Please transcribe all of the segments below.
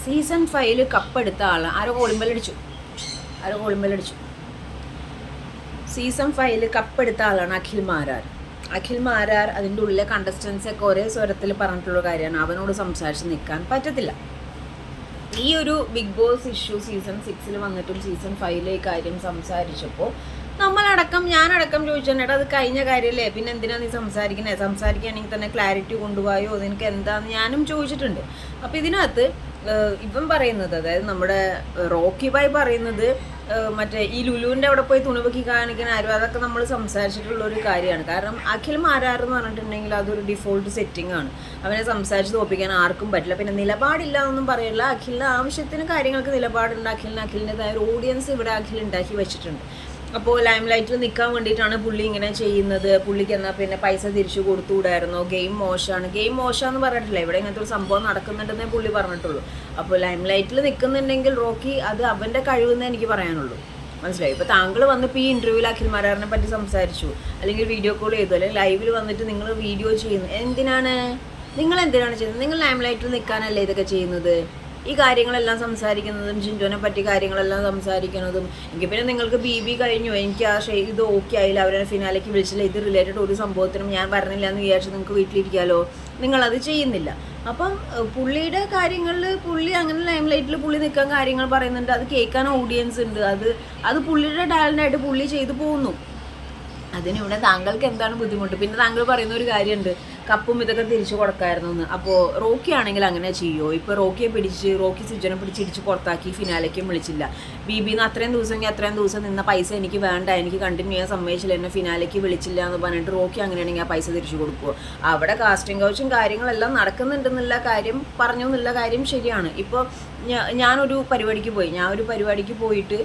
Season 5 കപ്പെടുത്ത ആൾ ആരോ ഗോളിമ്പലടിച്ചു season 5 കപ്പെടുത്ത ആളാണ് അഖിൽ മാരാർ. അതിൻ്റെ ഉള്ളിലെ കണ്ടസ്റ്റൻസ് ഒക്കെ ഒരേ സ്വരത്തിൽ പറഞ്ഞിട്ടുള്ള കാര്യമാണ്. അവനോട് സംസാരിച്ച് നിൽക്കാൻ പറ്റത്തില്ല. ഈ ഒരു ബിഗ് ബോസ് ഇഷ്യൂ സീസൺ 6 വന്നിട്ടും സീസൺ 5 ഈ കാര്യം സംസാരിച്ചപ്പോൾ ഞാനടക്കം ചോദിച്ചിട്ടുണ്ട്, അത് കഴിഞ്ഞ കാര്യമല്ലേ, പിന്നെ എന്തിനാ നീ സംസാരിക്കുകയാണെങ്കിൽ തന്നെ ക്ലാരിറ്റി കൊണ്ടുപോയോ, നിനക്ക് എന്താന്ന് ഞാനും ചോദിച്ചിട്ടുണ്ട്. അപ്പോൾ ഇതിനകത്ത് ഇവൻ പറയുന്നത്, അതായത് നമ്മുടെ റോക്കി ബായ് പറയുന്നത്, മറ്റേ ഈ ലുലുവിൻ്റെ അവിടെ പോയി തുണിവെക്കി കാണിക്കുന്ന ആരും, അതൊക്കെ നമ്മൾ സംസാരിച്ചിട്ടുള്ള ഒരു കാര്യമാണ്. കാരണം അഖിൽ മാരാർ എന്ന് പറഞ്ഞിട്ടുണ്ടെങ്കിൽ അതൊരു ഡിഫോൾട്ട് സെറ്റിംഗ് ആണ്. അവനെ സംസാരിച്ച് തോപ്പിക്കാൻ ആർക്കും പറ്റില്ല. പിന്നെ നിലപാടില്ല എന്നൊന്നും പറയില്ല. അഖിലിന് ആവശ്യത്തിന് കാര്യങ്ങൾക്ക് നിലപാടുണ്ട്. അഖിലിൻ്റെതായ ഒരു ഓഡിയൻസ് ഇവിടെ അഖിൽ ഉണ്ടാക്കി വെച്ചിട്ടുണ്ട്. അപ്പോൾ ലൈം ലൈറ്റിൽ നിൽക്കാൻ വേണ്ടിയിട്ടാണ് പുള്ളി ഇങ്ങനെ ചെയ്യുന്നത്. പുള്ളിക്ക് എന്നാൽ പിന്നെ പൈസ തിരിച്ചു കൊടുത്തുകൂടായിരുന്നോ, ഗെയിം മോശമാണെന്ന് പറഞ്ഞിട്ടില്ല. ഇവിടെ ഇങ്ങനത്തെ ഒരു സംഭവം നടക്കുന്നുണ്ടെന്നേ പുള്ളി പറഞ്ഞിട്ടുള്ളൂ. അപ്പോൾ ലൈം ലൈറ്റിൽ നിൽക്കുന്നുണ്ടെങ്കിൽ റോക്കി അത് അവൻ്റെ കഴിവെന്നേ എനിക്ക് പറയാനുള്ളൂ. മനസ്സിലായി? ഇപ്പോൾ താങ്കൾ വന്നിപ്പോൾ ഈ ഇൻ്റർവ്യൂവിൽ അഖിൽ മാരാറിനെ പറ്റി സംസാരിച്ചു, അല്ലെങ്കിൽ വീഡിയോ കോൾ ചെയ്തു, അല്ലെങ്കിൽ ലൈവിൽ വന്നിട്ട് നിങ്ങൾ വീഡിയോ ചെയ്യുന്നു. നിങ്ങൾ എന്തിനാണ് ചെയ്യുന്നത്? നിങ്ങൾ ലൈം ലൈറ്റിൽ നിൽക്കാനല്ലേ ഇതൊക്കെ ചെയ്യുന്നത്? ഈ കാര്യങ്ങളെല്ലാം സംസാരിക്കുന്നതും ജിൻഡോനെ പറ്റി കാര്യങ്ങളെല്ലാം സംസാരിക്കുന്നതും. എനിക്ക് പിന്നെ നിങ്ങൾക്ക് ബി കഴിഞ്ഞു, എനിക്ക് ആ ഇത് ഓക്കെ ആയില്ല, അവരെ ഫിനാലേക്ക് വിളിച്ചില്ല, ഇത് റിലേറ്റഡ് ഒരു സംഭവത്തിനും ഞാൻ പറഞ്ഞില്ല എന്ന് വിചാരിച്ച് നിങ്ങൾക്ക് വീട്ടിലിരിക്കാമല്ലോ. നിങ്ങളത് ചെയ്യുന്നില്ല. അപ്പം പുള്ളിയുടെ കാര്യങ്ങളിൽ പുള്ളി അങ്ങനെ ലൈം ലൈറ്റിൽ പുള്ളി നിൽക്കാൻ കാര്യങ്ങൾ പറയുന്നുണ്ട്. അത് കേൾക്കാൻ ഓഡിയൻസ് ഉണ്ട്. അത് പുള്ളിയുടെ ടാലൻ്റായിട്ട് പുള്ളി ചെയ്തു പോകുന്നു. അതിനിവിടെ താങ്കൾക്ക് എന്താണ് ബുദ്ധിമുട്ട്? പിന്നെ താങ്കൾ പറയുന്ന ഒരു കാര്യമുണ്ട്, കപ്പും ഇതൊക്കെ തിരിച്ചു കൊടുക്കായിരുന്നു എന്ന്. അപ്പോൾ റോക്കി ആണെങ്കിൽ അങ്ങനെ ചെയ്യുമോ? ഇപ്പോൾ റോക്കി സിജനെ പിടിച്ചിടിച്ച് പുറത്താക്കി, ഫിനാലേക്കും വിളിച്ചില്ല. ബിബിന്ന് അത്രയും ദിവസം നിന്ന പൈസ എനിക്ക് വേണ്ട, എനിക്ക് കണ്ടിന്യൂ ചെയ്യാൻ സമ്മതിച്ചില്ല, എന്നെ ഫിനാലേക്ക് വിളിച്ചില്ല എന്ന് പറഞ്ഞിട്ട് റോക്കി അങ്ങനെയാണെങ്കിൽ ആ പൈസ തിരിച്ചു കൊടുക്കുമോ? അവിടെ കാസ്റ്റിംഗ് കൗച്ചും കാര്യങ്ങളെല്ലാം നടക്കുന്നുണ്ടെന്നുള്ള കാര്യം പറഞ്ഞു എന്നുള്ള കാര്യം ശരിയാണ്. ഇപ്പോൾ ഞാനൊരു പരിപാടിക്ക് പോയിട്ട്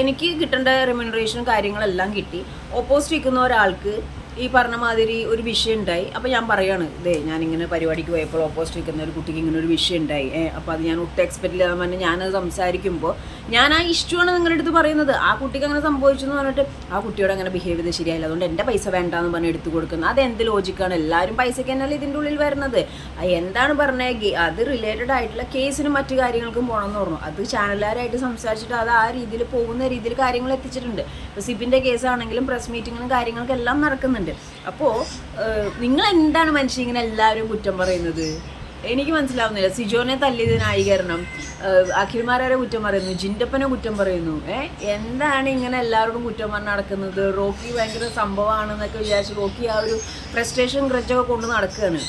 എനിക്ക് കിട്ടേണ്ട റെമ്യൂണറേഷനും കാര്യങ്ങളെല്ലാം കിട്ടി. ഓപ്പോസിറ്റ് നിൽക്കുന്ന ഒരാൾക്ക് ഈ പറഞ്ഞ മാതിരി ഒരു വിഷയം ഉണ്ടായി. അപ്പോൾ ഞാൻ പറയാണ്, ഞാനിങ്ങനെ പരിപാടിക്ക് പോയപ്പോൾ ഓപ്പോസിറ്റ് നിൽക്കുന്ന ഒരു കുട്ടിക്ക് ഇങ്ങനെ ഒരു വിഷയം ഉണ്ടായി. അപ്പോൾ അത് ഞാൻ ഒട്ടും എക്സ്പെക്ട് ചെയ്യാതെ പറഞ്ഞ് ഞാനത് സംസാരിക്കുമ്പോൾ ഞാൻ ആ ഇഷ്ടമാണ് നിങ്ങളുടെ അടുത്ത് പറയുന്നത്. ആ കുട്ടിക്ക് അങ്ങനെ സംഭവിച്ചു എന്ന് പറഞ്ഞിട്ട് ആ കുട്ടിയോട് അങ്ങനെ ബിഹേവ് ചെയ്ത് ശരിയായില്ല, അതുകൊണ്ട് എൻ്റെ പൈസ വേണ്ടാന്ന് പറഞ്ഞ് എടുത്തു കൊടുക്കുന്നത്. അത് എന്ത് ലോജിക്കാണ്? എല്ലാവരും പൈസയ്ക്ക് തന്നെയല്ലേ ഇതിൻ്റെ ഉള്ളിൽ വരുന്നത്. എന്താണ് പറഞ്ഞത്? അത് റിലേറ്റഡ് ആയിട്ടുള്ള കേസിനും മറ്റു കാര്യങ്ങൾക്കും പോകണമെന്ന് പറഞ്ഞു. അത് ചാനലുകാരായിട്ട് സംസാരിച്ചിട്ട് അത് ആ രീതിയിൽ പോകുന്ന രീതിയിൽ കാര്യങ്ങൾ എത്തിച്ചിട്ടുണ്ട്. ഇപ്പോൾ സിബിൻ്റെ കേസാണെങ്കിലും പ്രസ് മീറ്റിങ്ങിനും കാര്യങ്ങൾക്കെല്ലാം നടക്കുന്നുണ്ട്. അപ്പോൾ നിങ്ങൾ എന്താണ് മനുഷ്യ ഇങ്ങനെ എല്ലാവരും കുറ്റം പറയുന്നത്? എനിക്ക് മനസ്സിലാവുന്നില്ല. സിജോനെ തല്ലിയത് ന്യായീകരണം, അഖിൽ മാരാരെ കുറ്റം പറയുന്നു, ജിൻഡപ്പനെ കുറ്റം പറയുന്നു. എന്താണ് ഇങ്ങനെ എല്ലാവരോടും കുറ്റം പറഞ്ഞ് നടക്കുന്നത്? റോക്കി ഭയങ്കര സംഭവമാണെന്നൊക്കെ വിചാരിച്ച് റോക്കി ആ ഒരു ഫ്രസ്ട്രേഷൻ ക്രച്ചൊക്കെ കൊണ്ട് നടക്കുകയാണ്.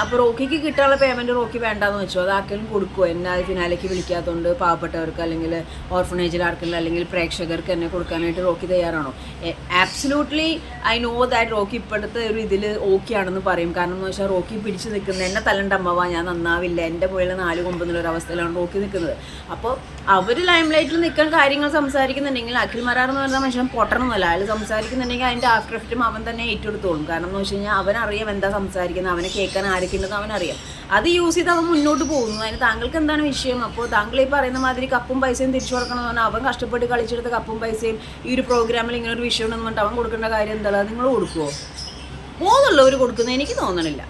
അപ്പോൾ റോക്കിക്ക് കിട്ടാനുള്ള പേയ്മെൻറ്റ് റോക്കി വേണ്ടാന്ന് വെച്ചു. അത് ആർക്കെങ്കിലും കൊടുക്കുമോ? എന്നെ ഫിനാലേക്ക് വിളിക്കാത്തതുകൊണ്ട് പാവപ്പെട്ടവർക്ക് അല്ലെങ്കിൽ ഓർഫനേജിൽ ആർക്കെങ്കിലും അല്ലെങ്കിൽ പ്രേക്ഷകർക്ക് എന്നെ കൊടുക്കാനായിട്ട് റോക്കി തയ്യാറാണോ? Absolutely I know that Rocky ഇപ്പോഴത്തെ ഒരു ഇതിൽ ഓക്കെ ആണെന്ന് പറയും. കാരണം എന്ന് വെച്ചാൽ റോക്കി പിടിച്ച് നിൽക്കുന്നത് എന്നെ തല്ലണ്ട അമ്മവാ, ഞാൻ നന്നാവില്ല, എൻ്റെ മുകളിൽ 4 കൊമ്പ് എന്നുള്ളൊരവസ്ഥയിലാണ് റോക്കി നിൽക്കുന്നത്. അപ്പോൾ അവർ ലൈം ലൈറ്റിൽ നിൽക്കാൻ കാര്യങ്ങൾ സംസാരിക്കുന്നുണ്ടെങ്കിൽ അഖിൽ മാരാർ എന്ന് പറയുന്ന മനുഷ്യൻ പൊട്ടണമെന്നല്ല. അയാൾ സംസാരിക്കുന്നുണ്ടെങ്കിൽ അതിൻ്റെ ആഫ്റ്റർ എഫക്റ്റും അവൻ തന്നെ ഏറ്റെടുത്തോളും. കാരണം എന്ന് വെച്ച് കഴിഞ്ഞാൽ അവനറിയാം എന്താ സംസാരിക്കുന്നത്, അവനെ കേൾക്കാൻ ആരൊക്കെ ഉണ്ടെന്ന് അവനറിയാം. അത് യൂസ് ചെയ്ത് അവൻ മുന്നോട്ട് പോകുന്നു. അതിന് താങ്കൾക്ക് എന്താണ് വിഷയം? അപ്പോൾ താങ്കൾ ഈ പറയുന്ന മാതിരി കപ്പും പൈസയും തിരിച്ചു കൊടുക്കണമെന്ന് പറഞ്ഞാൽ അവൻ കഷ്ടപ്പെട്ട് കളിച്ചെടുത്ത കപ്പും പൈസയും ഈ ഒരു പ്രോഗ്രാമിൽ ഇങ്ങനെ ഒരു വിഷയം ഉണ്ടെന്ന് പറഞ്ഞിട്ട് അവൻ കൊടുക്കേണ്ട കാര്യം എന്താ? നിങ്ങൾ കൊടുക്കുമോ? പോകുന്നുള്ളവർ കൊടുക്കുന്നത് എനിക്ക് തോന്നണില്ല.